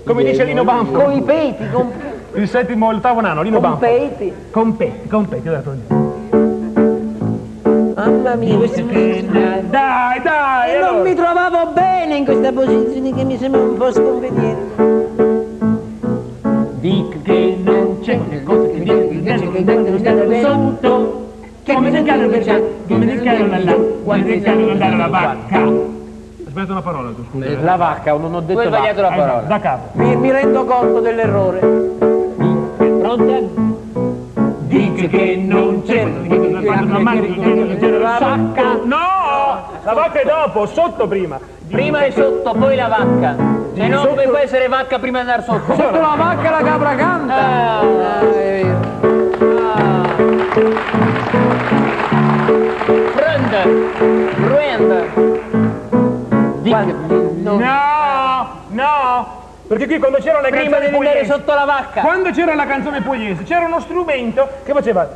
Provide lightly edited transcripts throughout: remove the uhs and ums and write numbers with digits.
come dice Lino Banfi. Con i peti, Il settimo e l'ottavo nano, Lino Banfi. peti. Con peti, ho detto. Mamma mia, questo Dai! E non mi trovavo bene in questa posizione che mi sembra un po' sconveniente. Dico che non c'è cosa che dice sotto. Come nel carro che c'è, come nel carro là, quando nel carro andare la vacca. Aspetta una parola, tu scusa. La vacca, non ho detto Tu hai sbagliato la parola. Da capo. Mi rendo conto dell'errore. Pronta? Dico che non c'è la vacca. No! La vacca è dopo, sotto prima. Prima è sotto, poi la vacca. Se no come può essere vacca prima di andare sotto? Sotto la vacca la capra canta. È vero. Prenda. No! Perché qui quando c'era la Prima canzone devi andare pugliese, sotto la vacca. quando c'era la canzone pugliese, c'era uno strumento che faceva.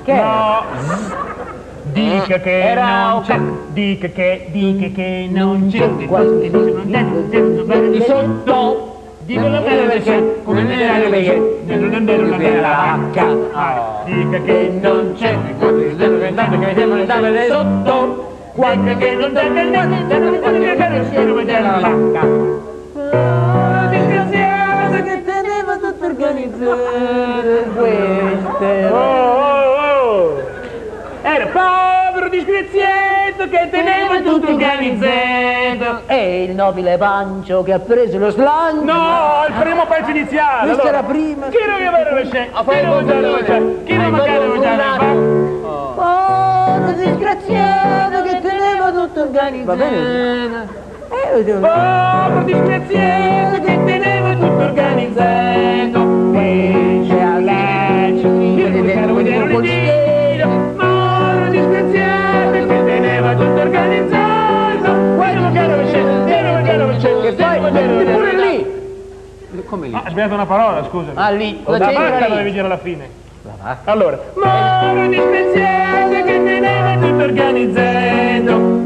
Che No! Dica che Era non c'è, dica che non c'è, di sotto. Dico la bella perché, come vedrai perché, non andare la vacca. Dica che non c'è, che mi sembra andare sotto. Quando che non deve vedere la vacca. disgraziato che teneva tutto organizzato. Queste. Era povero disgraziato che teneva tutto organizzato. E il nobile Pancio che ha preso lo slancio. No, il primo pezzo iniziale. Questa Allora, era prima. chi non aveva le scene? Chi non aveva le scene? Chi non aveva Povero disgraziato che teneva tutto organizzato. Va bene? povero disgraziato che teneva tutto organizzato. Fece a legge, io non quero vedere un giro. Povero disgraziato che teneva tutto organizzato. Io non quero vedere, Che poi pure lì. Come lì? Ah, hai sbagliato una parola, scusa. Ah, lì. La Cosa c'entra vacca lì? dovevi dire alla fine. Allora, povero disgraziato che teneva tutto organizzato.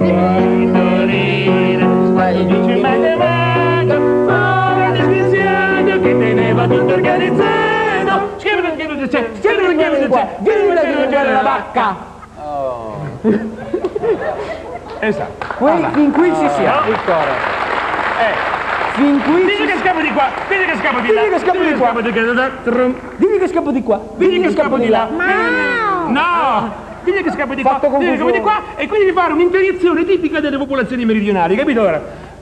Dice mai te vado, povero disgraziato che teneva tutto organizzato. Scrivilo che c'è, scrivilo che c'è, scrivilo che la vacca. Esatto. Fin qui ci siamo. Il coro. Fin qui Dici che scappo di qua, dici che scappo di là. Dici che scappo di qua. Dimmi che scappo di qua. Dici che scappo di là. No! Dici che scappo di qua, Fatto dici che scappo di qua e quindi devi fare un'interiezione tipica delle popolazioni meridionali, capito ora?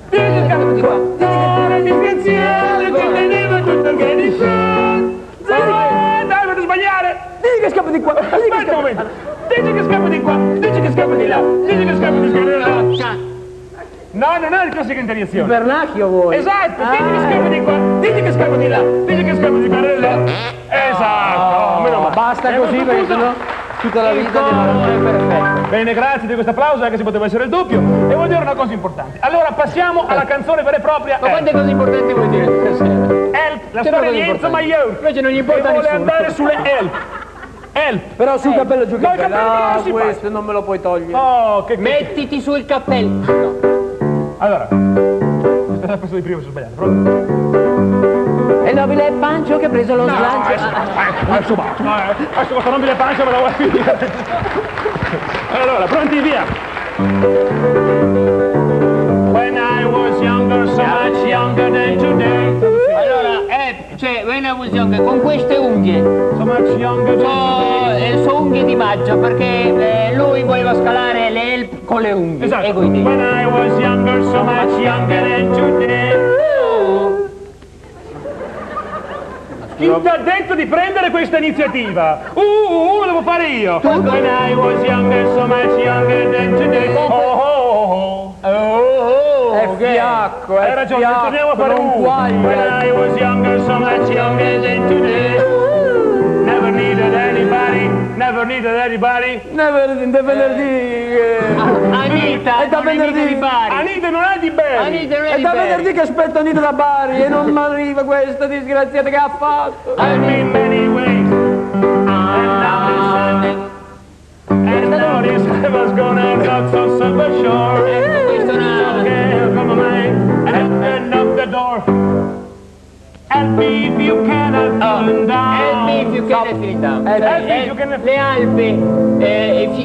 Dici che scappo di qua. Povero disgraziato che teneva tutto organizzato. Dai, vado a sbagliare. Dimmi che scappo di qua. Aspetta un momento. Dici che scappo di qua, dici che scappo di là, dici che scappo di là. No, non è la classica interiezione. Vernacchio vuoi? Esatto, dici che scappo di qua, dici che scappo di là, dici che scappo di là. Esatto, meno male. Basta così perché sennò tutta la vita non è perfetta. Bene, grazie di questo applauso, anche se poteva essere il doppio. E vuol dire una cosa importante. Allora passiamo alla canzone vera e propria. Ma quante cose importanti vuoi dire stasera? Help, la storia di Enzo Maior. Invece non gli Che importa vuole nessuno. andare sulle Help. Help. Però sul cappello giù No, il che cappello non si fa. questo non me lo puoi togliere. Oh, che... Mettiti sul cappello. Allora, aspetta, questo di prima sono sbagliato. Pronto? E il nobile Pancio che ha preso lo slancio. Adesso questo nobile pancia me la vuoi finire. Allora, pronti, via. When I was younger, so much younger than today. Allora, cioè, when I was younger, con queste unghie. So much younger than today. Sono unghie di maggio perché lui voleva scalare le Help con le unghie. Esatto. E coi denti. When I was younger, so much younger than today. Chi ti ha detto di prendere questa iniziativa? Lo devo fare io. When I was younger, so much younger than today. È fiacco, Hai ragione, torniamo a fare non guaglia. When I was younger, so much younger than today. Never needed anybody, never needed anybody. Da venerdì. Anita, È da non è mica venerdì. di Bari. Anita non è di Bari. Anita non è È di da Bari. venerdì che aspetto Anita da Bari e non mi arriva questa disgraziata che ha fatto. I've been many ways. And now this I was gonna not so silver shore. Questo è una... if you can, I'm feeling down. Help me if you can, feeling down. Help me if you can. Le Alpi,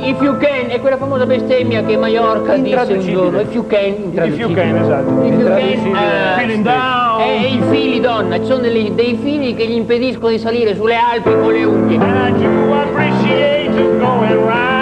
if you can, è quella famosa bestemmia che Maiorca disse un giorno. If you can, If you can, esatto. If you can, Feeling down. e i fili, donna, ci sono dei fili che gli impediscono di salire sulle Alpi con le unghie. And I do appreciate you going round.